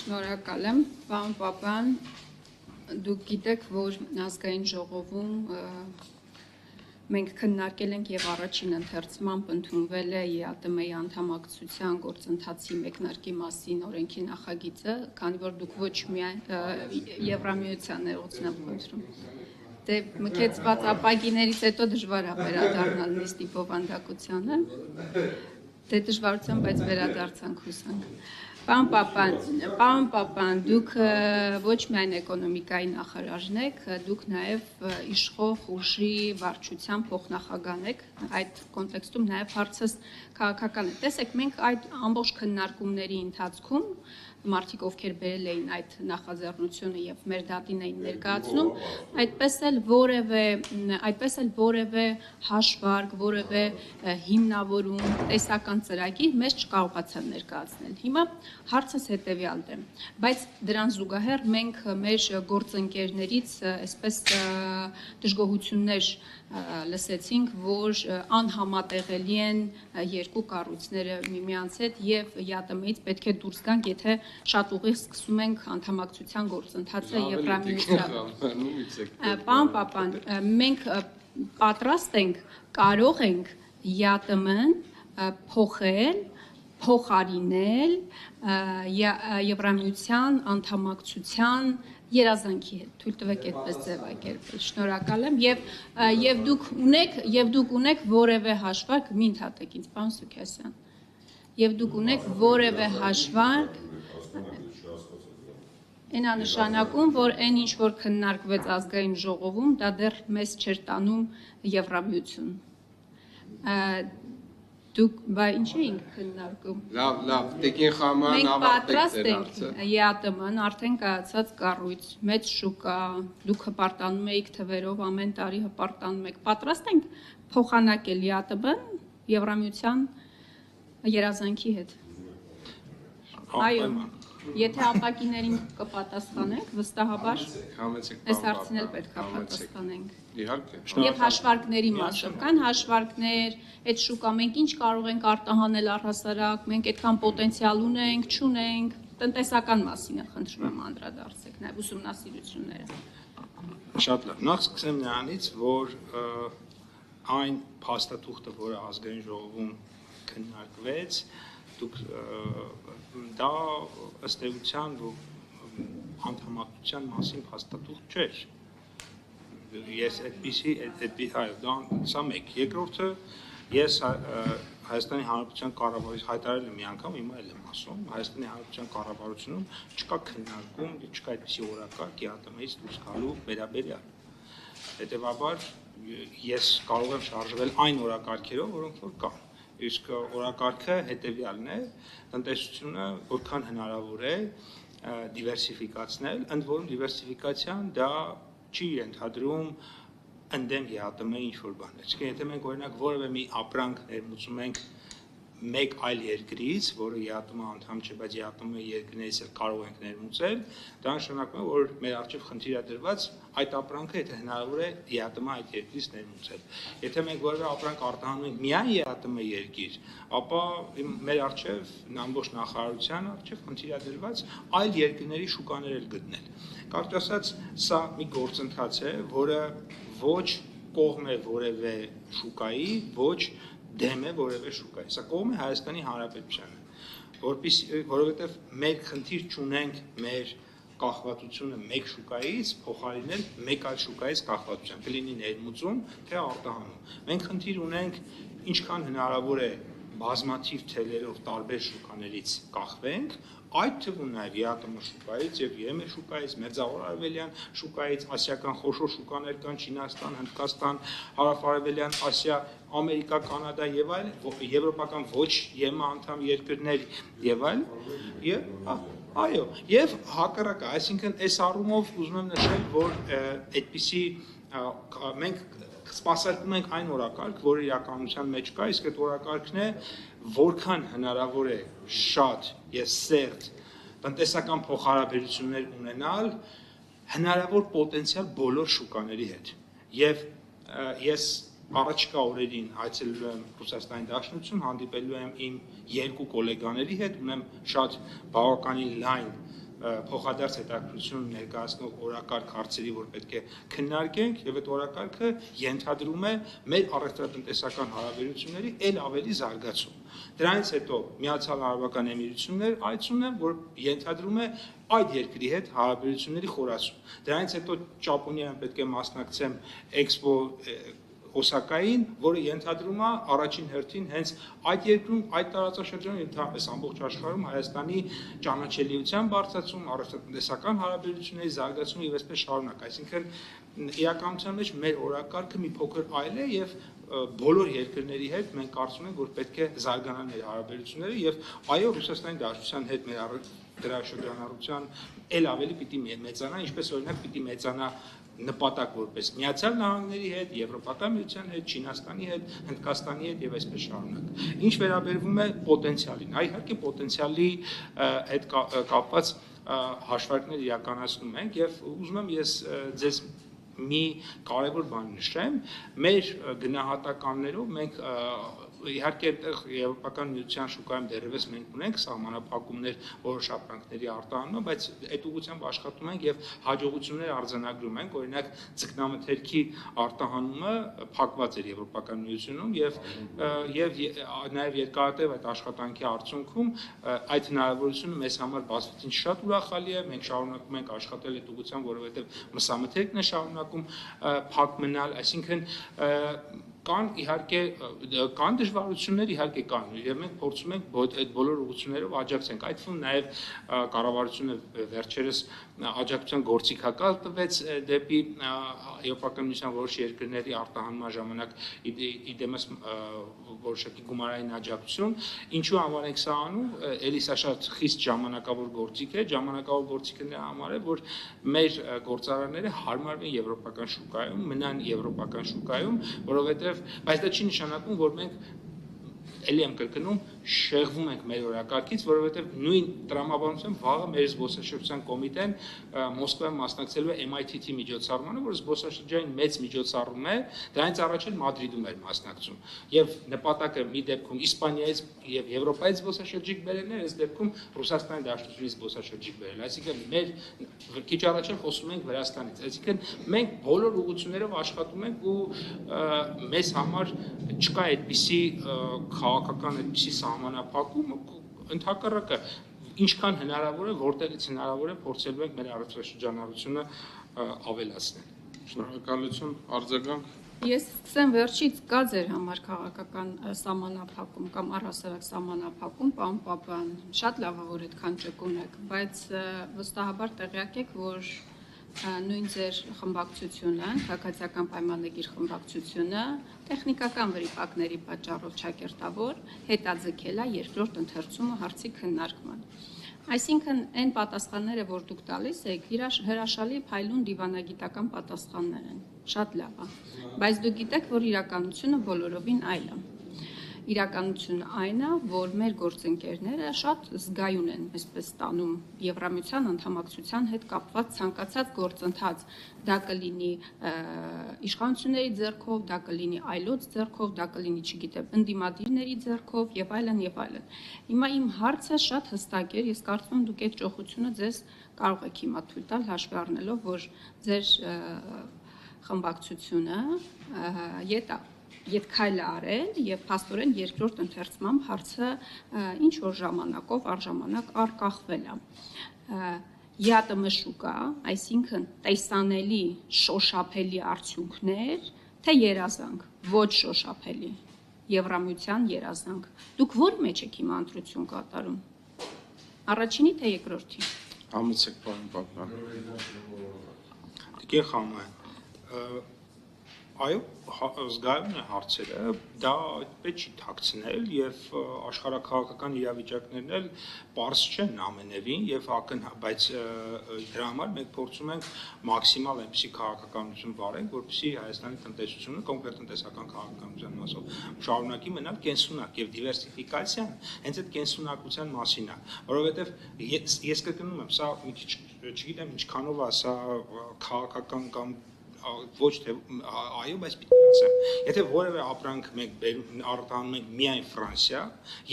Շնորհակալ եմ, պարոն Պապյան, դուք գիտեք, որ ազգային ժողովում մենք քննարկել ենք եւ առաջին ընթերցմամբ ընդունվել է ԵԱՏՄ-ի անդամակցության գործընթացի մեկնարկի մասին օրենքի նախագիծը, քանի որ դուք ոչ միայն Եվրամիության ներողություն խնդրում։ Դե մկեցված ապագիներից հետո դժվար է վերադառնալ նիստի բովանդակությանը։ Դե դժվարությամբ, բայց վերադարձանք հուսանք։ Պարոն Պապյան, դուք ոչ միայն էկոնոմիկայի նախարարն եք, դուք նաև իշխող ուժի վարչության փոխնախագահ եք, այդ կոնտեքստում նաև հարցս քաղաքական է։ Տեսեք, մենք այդ ամբողջ քննարկումների ընթացքում մարդիկ, ովքեր բերել էին այդ նախաձեռնությունը եւ մեր դատին էին ներկայացնում, այդպես էլ որևէ հաշվարկ, որևէ հիմնավորում, տեսական ծրագիր մեզ չկարողացան ներկայացնել։ Հիմա հարցս հետեւյալն է, բայց դրան զուգահեռ մենք մեր գործընկերներից այսպես դժգոհություններ լսեցինք, որ անհամատեղելի են երկու կառույցները միմյանց հետ եւ ԵԱՏՄ-ից պետք է դուրս գանք, եթե շատ ուղիղ սկսում ենք անդամակցության գործընթացը Եվրամիության։ Պարոն Պապյան, մենք պատրաստ ենք, կարող ենք ԵԱՏՄ-ն փոխել, փոխարինել Եվրամիության անդամակցության երազանքի հետ, թույլ տվեք այդպես ձևակերպել, շնորհակալ եմ, եւ դուք ունեք որևէ հաշվարկ, մի ընդհատեք ինձ, պարոն Սուքիասյան, եւ դուք ունեք որևէ հաշվարկ, այն է նշանակում, որ այն ինչ որ քննարկվեց ազգային ժողովում, դա դեռ մեզ չէր տանում Եվրամիություն։ Դուք բա ինչ էինք քննարկում։ Լավ, տիկին Խաման ավարտեք դեր հարցը։ ԵԱՏՄ-ն արդեն կայացած կառույց, մեծ շուկա, դուք հպարտանում եք թվերով, ամեն տարի հպարտանում եք։ Պատրաստ ենք փոխանակել ԵԱՏՄ-ն Եվրամիության երազանքի հետ։ Այո, եթե ապակիներին կպատասխանենք, վստահաբար այս հարցին էլ պետք է պատասխանենք։ Իհարկե։ Եվ հաշվարկների մասով կան հաշվարկներ, այդ շուկա մենք ինչ կարող ենք արտահանել առհասարակ, մենք այդքան պոտենցիալ ունենք, չունենք, տնտեսական մասին է խնդրում եմ անդրադարձեք, նաև ուսումնասիրությունները։ Շատ լավ, նախ սկսեմ նրանից, որ այն փաստաթուղթը, որը ազգային ժողովում քննարկվեց, դուք դա ըստ էության անդամակցության մասին փաստաթուղթ չէր։ Ես այդպիսի սա մեկ, երկրորդը ես Հայաստանի Հանրապետության կառավարության հայտարարել եմ մի անգամ, հիմա էլ եմ ասում, Հայաստանի Հանրապետության կառավարությունում չկա քննարկում, չկա այդպիսի օրակարգ ԵԱՏՄ-ից դուրս գալու վերաբերյալ։ Հետևաբար ես կարող եմ շարժվել այն օրակարգերով, որոնք որ կան։ Իսկ օրակարգը հետևյալն է, տնտեսությունը որքան հնարավոր է դիվերսիֆիկացնել, ընդ որում դիվերսիֆիկացիան դա չի ենթադրում ընդդեմ ԵԱՏՄ-ի ինչ-որ բաներ։ Իսկ եթե մենք օրինակ որևէ մի ապրանք ներմուծում ենք մեկ այլ երկրից, որը ԵԱՏՄ անդամ չէ, բայց ԵԱՏՄ երկրներից էլ կարող ենք ներմուծել, դա նշանակում է, որ մեր առջև խնդիր է դրված այդ ապրանքը, եթե հնարավոր է ԵԱՏՄ այդ երկրից ներմուծել։ Եթե մենք որևէ ապրանք արտահանում ենք միայն ԵԱՏՄ երկիր, ապա մեր առջև ամբողջ նախարարության առջև խնդիր է դրված այլ երկրների շուկաներ էլ գտնել։ Կարճ ասած, սա մի գործընթաց է, որը ոչ կողմ է որևէ շուկայի, ոչ դեմ է որևէ շուկայի։ Սա կողմ է Հայաստանի Հանրապետությանը, որովհետև մեր խնդիր չունենք մեր կախվածությունը մեկ շուկայից փոխարինել մեկ այլ շուկայից կախվածության, կլինի ներմուծում, թե արտահանում։ Մենք խնդիր ունենք ինչքան հնարավոր է բազմաթիվ թելերով տարբեր շուկաներից կախվենք, այդ թվում նաև ԵԱՏՄ շուկայից եւ ԵՄ շուկայից, Մերձավոր Արևելյան շուկայից, ասիական խոշոր շուկաներ կան Չինաստան, Հնդկաստան, Հարավարևելյան Ասիա, Ամերիկա, Կանադա եւ այլ, եվրոպական ոչ ԵՄ անդամ երկրներ եւ այլ, այո, եւ հակառակը, այսինքն այս առումով ուզում եմ նշել, որ այդպիսի մենք սպասարկում ենք այն օրակարգ, որը իրականության մեջ կա, իսկ այդ օրակարգն է, որքան հնարավոր է շատ եւ սերտ տնտեսական փոխհարաբերություններ ունենալ հնարավոր պոտենցիալ բոլոր շուկաների հետ։ Եվ ես առաջիկա օրերին այցելելու եմ Ռուսաստանի Դաշնություն, հանդիպելու եմ իմ երկու գոլեգաների հետ, ունեմ շատ բավականին լայն փոխադարձ հետաքրքրություն ներկայացնող օրակարգ հարցերի, որ պետք է քննարկենք, եւ այդ օրակարգը ենթադրում է մեր առևտրատնտեսական հարաբերությունների ել ավելի զարգացում։ Դրանից հետո Միացյալ Արաբական Էմիրություններ այցում են, որ ենթադրում է այդ երկրի հետ հարաբերությունների խորացում։ Դրանից հետո Ճապոնիան պետք է մասնակցեմ Էքսպո Օսակային, որը ենթադրում է առաջին հերթին հենց այդ երկրում, այդ տարածաշրջանում ընդհանրապես ամբողջ աշխարհում Հայաստանի ճանաչելիության բարձրացում, առևտրատնտեսական հարաբերությունների զարգացում եւ այսպես շարունակ, այսինքն իրականության մեջ մեր օրակարգը մի փոքր այլ է եւ բոլոր երկրների հետ մենք կարծում ենք, որ պետք է զարգանան մեր հարաբերությունները եւ այո, Ռուսաստանի Դաշնության հետ մեր առևտրաշրջանառության ել ավելի պիտի մեծանա, ինչպես օրինակ պիտի մեծանա նպատակ որպես Միացյալ Նահանգների հետ, Եվրոպական միության հետ, Չինաստանի հետ, Հնդկաստանի հետ եւ այսպես շարունակ։ Ինչ վերաբերվում է պոտենցիալին, իհարկե պոտենցիալի հետ կապված հաշվարկներ իրականացնում ենք եւ ուզում եմ ես ձեզ մի կարևոր բան նշեմ, մեր գնահատականներով մենք իհարկե այդտեղ Եվրոպական միության շուկայում դեռևս մենք ունենք սահմանափակումներ որոշ ապրանքների արտահանումը, բայց այդ ուղղությամբ աշխատում ենք եւ հաջողություններ արձանագրում ենք, օրինակ ձկնամթերքի արտահանումը փակված էր Եվրոպական միությունում եւ նաեւ երկարատև այդ աշխատանքի արդյունքում այդ հնարավորությունը մեզ համար բացվեցին, շատ ուրախալի է, մենք շարունակում ենք աշխատել այդ ուղղությամբ, որովհետեւ մսամթերքն է շարունակում փակ մնալ, այսինքն կան իհարկե կան դժվարություններ իհարկե կան եւ մենք փորձում ենք այդ բոլոր ուղղություններով աջակցենք այդ թվում նաեւ կառավարությունը վերջերս աջակցության գործիքակալ տվեց դեպի Եվրոպական միության որոշ երկրների արտահանման ժամանակ իդեմս որոշակի գումարային աջակցություն ինչու համար ենք սա անում էլի սա շատ խիստ ժամանակավոր գործիք է ժամանակավոր գործիքը նրա համար է որ մեր գործարանները հարմարվեն եվրոպական շուկայում մնան եվրոպական շուկայում որովհետեւ բայց դա չի նշանակում, որ մենք էլի եմ կրկնում, շեղվում ենք մեր օրակարգից, որովհետև նույն տրամաբանությամբ վաղը մեր զբոսաշրջության կոմիտեն Մոսկվայում մասնակցելու է MITT միջոցառմանը, որ զբոսաշրջային մեծ միջոցառում է, դրանից առաջ էլ Մադրիդում էր մասնակցում։ Եվ նպատակը մի դեպքում Իսպանիայից եւ Եվրոպայից զբոսաշրջիկ բերելն էր, այս դեպքում Ռուսաստանի Դաշնությունից զբոսաշրջիկ բերել։ Այսինքն մեր քիչ առաջ էլ խոսում ենք Վրաստանից։ Այսինքն մենք բոլոր ուղղություններով աշխատում ենք ու մեզ համար չկա այդպիսի քաղաքական այդպիսի սահմանափակում ընդհակառակը ինչքան հնարավոր է որտեղից հնարավոր է փորձելու ենք մեր առևտրաշրջանառությունը ավելացնել։ Շնորհակալություն, արձագանք։ Ես սկսեմ վերջից կա ձեր համար քաղաքական սահմանափակում կամ առհասարակ սահմանափակում, պարոն Պապյան, շատ լավ է որ այդքան ճկուն եք, բայց վստահաբար տեղյակ եք, որ նույն ձեր խմբակցությունը, քաղաքացիական պայմանագիր խմբակցությունը տեխնիկական վրիպակների պատճառով ճակերտավոր հետաձգել է երկրորդ ընթերցումը հարցի քննարկման։ Այսինքն այն պատասխանները, որ դուք տալիս եք, հրաշալի փայլուն դիվանագիտական պատասխաններ են, շատ լավ է, բայց դուք գիտեք, որ իրականությունը բոլորովին այլ է։ Իրականությունը այն է, որ մեր գործընկերները շատ զգայուն են այսպես ստանում Եվրամիության անդամակցության հետ կապված ցանկացած գործընթաց, դա կլինի իշխանությունների ձեռքով, դա կլինի այլոց ձեռքով, դա կլինի, չգիտեմ, ընդդիմադիրների ձեռքով եւ այլն եւ այլն։ Հիմա իմ հարցը շատ հստակ է, ես կարծում եմ դուք այդ ճոխությունը ձեզ կարող եք հիմա թույլ տալ հաշվի առնելով, որ ձեր խմբակցությունը Եվ քայլ արել եւ փաստորեն երկրորդ ընթերցմամբ հարցը ինչ որ ժամանակով առժամանակ արկախվել է։ ԵԱՏՄ շուկա, այսինքն տեսանելի շոշափելի արդյունքներ, թե երազանք, ոչ շոշափելի Եվրամիության երազանք։ Դուք ո՞ր մեջ եք հիմա ընտրություն կատարում։ Առաջինի թե երկրորդի։ Համեցեք, պարոն Պապյան։ Դե խամա։ Այո, զգայուն է հարցերը, դա այդպես չի թաքցնել եւ աշխարհակաղակական իրավիճակներն էլ պարզ չեն ամենևին եւ բայց դրա համար մենք փորձում ենք մաքսիմալ այնպիսի քաղաքականություն վարենք, որպեսզի Հայաստանի տնտեսությունը կոնկրետ տնտեսական քաղաքականության մասով շարունակի մնալ կենսունակ եւ դիվերսիֆիկացիան հենց այդ կենսունակության մասին է, որովհետեւ ես կգնում եմ, սա մի քիչ չգիտեմ ինչքանով է սա քաղաքական կամ ոչ թե այո, բայց պիտի ասեմ, եթե որևէ ապրանք մենք արտահանում ենք միայն Ֆրանսիա,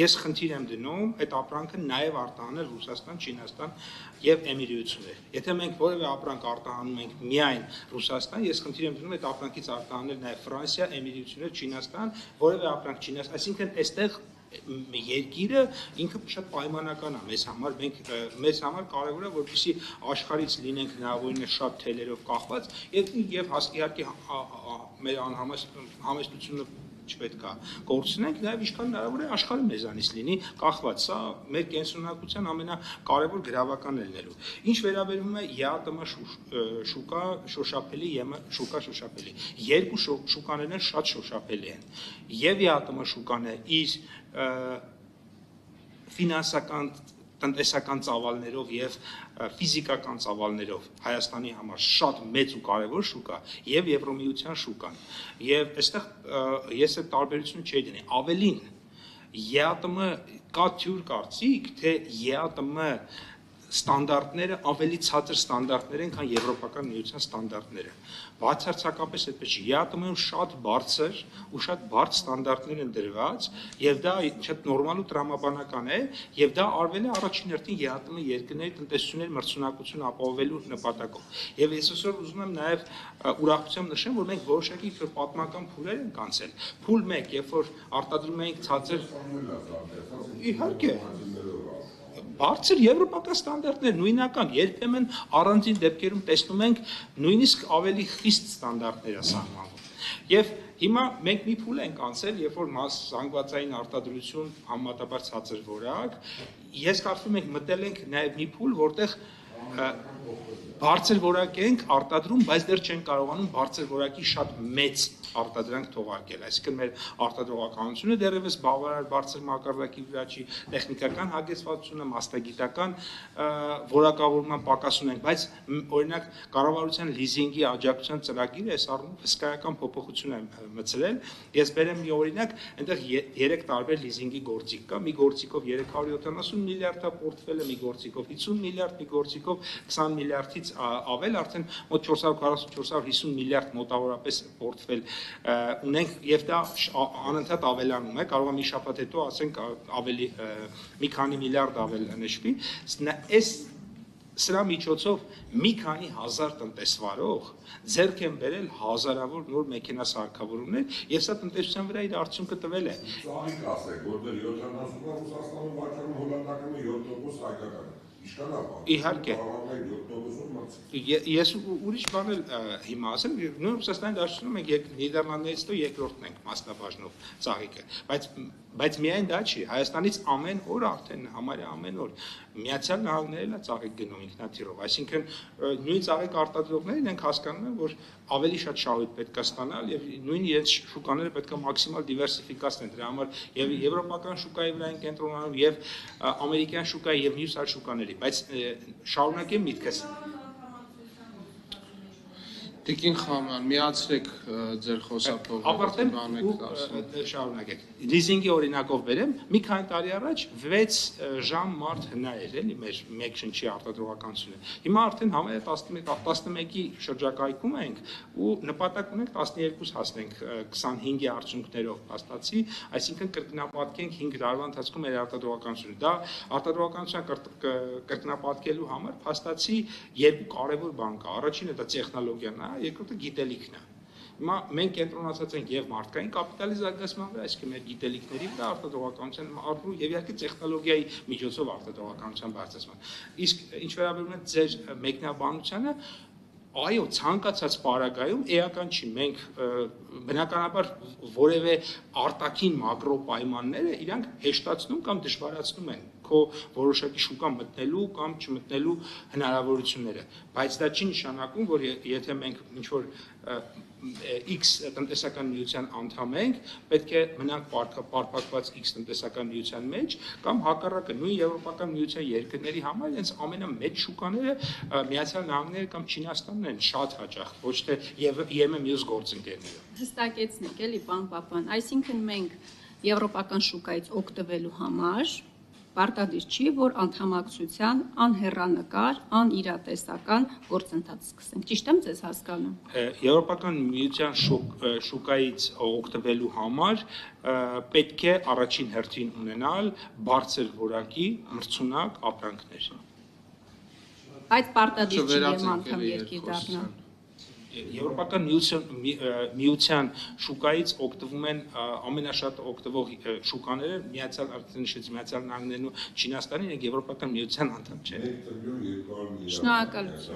ես խնդիր եմ դնում այդ ապրանքը նաև արտահանել Ռուսաստան, Չինաստան եւ Էմիրություններ։ Եթե մենք որևէ ապրանք արտահանում ենք միայն Ռուսաստան, ես խնդիր եմ դնում այդ ապրանքից արտահանել նաև Ֆրանսիա, Էմիրություններ, Չինաստան, որևէ ապրանք Չինաստան, այսինքն այստեղ երկիրը ինքը շատ պայմանական է մեզ համար, մեզ համար կարևոր է, որպեսզի աշխարհից լինենք հնարավորինս շատ թելերով կախված եւ իհարկե մեր համեստությունը չպետք է կորցնենք, նաեւ ինչքան հնարավոր է աշխարհը մեզանից լինի կախված, սա մեր կենսունակության ամենակարևոր գրավականն է լինելու։ Ինչ վերաբերում է ԵԱՏՄ շուկա շոշափելի, շուկա շոշափելի, երկու շուկաներն են շատ շոշափելի են, եւ ԵԱՏՄ շուկան է իր ֆինանսական տնտեսական ծավալներով եւ ֆիզիկական ծավալներով Հայաստանի համար շատ մեծ ու կարևոր շուկա եւ Եվրոմիության շուկան։ Եվ այստեղ ես այդ տարբերությունը չէի դնի։ Ավելին, ԵԱՏՄ կա թյուր կարծիք, թե ԵԱՏՄ ստանդարտները ավելի ցածր ստանդարտներ են, քան Եվրոպական միության ստանդարտները։ Բացարձակապես այդպես չի։ ԵԱՏՄ-ում շատ բարձր ու շատ բարդ ստանդարտներ են դրված, եւ դա շատ նորմալ ու տրամաբանական է, եւ դա արվել է առաջին հերթին ԵԱՏՄ երկրների տնտեսությունների մրցունակություն ապահովելու նպատակով։ Եվ ես այսօր ուզում եմ նաեւ ուրախությամբ նշեմ, որ մենք որոշակի պատմական փուլեր ենք անցել։ Փուլ 1, երբ որ արտադրում էինք ցածր իհարկե բարձր եվրոպական ստանդարտներ, նույնական, երբեմն առանձին դեպքերում տեսնում ենք նույնիսկ ավելի խիստ ստանդարտներ սահմանվում։ Եվ հիմա մենք մի փուլ ենք անցել, երբ որ զանգվածային արտադրություն համեմատաբար ցածր որակ, ես կարծում եմ մտել ենք նաև մի փուլ, որտեղ բարձր որակ ենք արտադրում, բայց դեռ չենք կարողանում բարձր որակի շատ մեծ արտադրանք թողարկել, այսինքն մեր արտադրողականությունը դեռևս բավարար բարձր մակարդակի վրա չի, տեխնիկական հագեցվածությունը, մասնագիտական որակավորման պակաս ունենք, բայց օրինակ կառավարության լիզինգի աջակցության ծրագիրը այս առումով հսկայական փոփոխություն է մտցրել։ Ես բերեմ մի օրինակ, այնտեղ 3 տարբեր լիզինգի գործիք կա, մի գործիքով 370 միլիարդ պորտֆելը, մի գործիքով 50 միլիարդ, մի գործիքով 20 միլիարդից ավել, արդեն մոտ 440-450 միլիարդ մոտավորապես պորտֆել ունենք եւ դա անընդհատ ավելանում է, կարող է մի շաբաթ հետո ասենք ավելի մի քանի միլիարդ ավել նշվի, սրա միջոցով մի քանի հազար տնտեսվարող ձեռք են բերել հազարավոր նոր մեքենա սարքավորումներ եւ սա տնտեսության վրա իր արդյունքը տվել է։ Ծաղիկ ասեք, որտեղ 70% Ռուսաստանում վաճառում, հոլանդականում 7% հայկականը։ Իհարկե։ Ես ուրիշ բան էլ հիմա ասեմ, նույն Ռուսաստանի դաշտում ենք Նիդերլանդներից հետո երկրորդն ենք մասնաբաժնով ծաղիկը, բայց միայն դա չի, Հայաստանից ամեն օր արդեն համարյա ամեն օր Միացյալ Նահանգներն է ծաղիկ գնում ինքնաթիռով, այսինքն նույն ծաղիկ արտադրողներն իրենք հասկանում են, որ ավելի շատ շահույթ պետք է ստանալ եւ նույն իրենց շուկաները պետք է մաքսիմալ դիվերսիֆիկացնել, դրա համար եւ եվրոպական շուկայի վրա են կենտրոնանում եւ ամերիկյան շուկայի եւ մյուս այլ շուկաների, բայց շարունակեմ միտքս։ Տիկին Խաման, միացրեք ձեր խոսափողը։ Ավարտեմ ու շարունակեք։ Լիզինգի օրինակով բերեմ, մի քանի տարի առաջ 6 ժամ մարդ հնայել էլի մեր մեկ շնչի արտադրողականությունը։ Հիմա արդեն համարյա 11-ի շրջակայքում ենք ու նպատակ ունենք 12 հասնենք 25-ի արդյունքներով փաստացի, այսինքն կրկնապատկենք 5 տարվա ընթացքում մեր արտադրողականությունը։ Դա արտադրողականության կրկնապատկելու համար փաստացի երկու կարևոր բան կա։ Առաջինը դա տեխնոլոգիան է, երկրորդը գիտելիքն է։ Հիմա մենք կենտրոնացած ենք եւ մարդկային կապիտալի զարգացման վրա, այսինքն մեր գիտելիքների վրա, արտադրողականության առումով եւ իհարկե տեխնոլոգիայի միջոցով արտադրողականության բարձրացման։ Իսկ ինչ վերաբերում է ձեր մեկնաբանությանը, այո, ցանկացած պարագայում էական չի, մենք բնականաբար որևէ արտաքին մակրո պայմանները իրանք հեշտացնում կամ դժվարացնում են քո որոշակի շուկա մտնելու կամ չմտնելու հնարավորությունները, բայց դա չի նշանակում, որ եթե մենք ինչ-որ X տնտեսական միության անդամ ենք, պետք է մնանք պարփակված X տնտեսական միության մեջ, կամ հակառակը նույն Եվրոպական միության երկրների համար իրենց ամենամեծ շուկաները Միացյալ Նահանգները կամ Չինաստանն են շատ հաճախ, ոչ թե ԵՄ մյուս գործընկերները։ Հստակեցնեք, էլի, պարոն Պապյան, այսինքն մենք եվրոպական շուկայից օգտվելու համար Պարտադիր չի, որ անդամակցության անհեռանկար, անիրատեսական գործընթաց սկսենք։ Ճիշտ եմ ձեզ հասկանում։ Եվրոպական միության շուկայից օգտվելու համար պետք է առաջին հերթին ունենալ բարձր որակի մրցունակ ապրանքներ։ Այդ պարտադիր չի ԵՄ անդամ երկիր դառնա։ Եվրոպական միության շուկայից օգտվում են ամենաշատ օգտվող շուկաները Միացյալ Նահանգներն ու Չինաստանին, եւ Եվրոպական միության անդամ չեն։ Շնորհակալություն։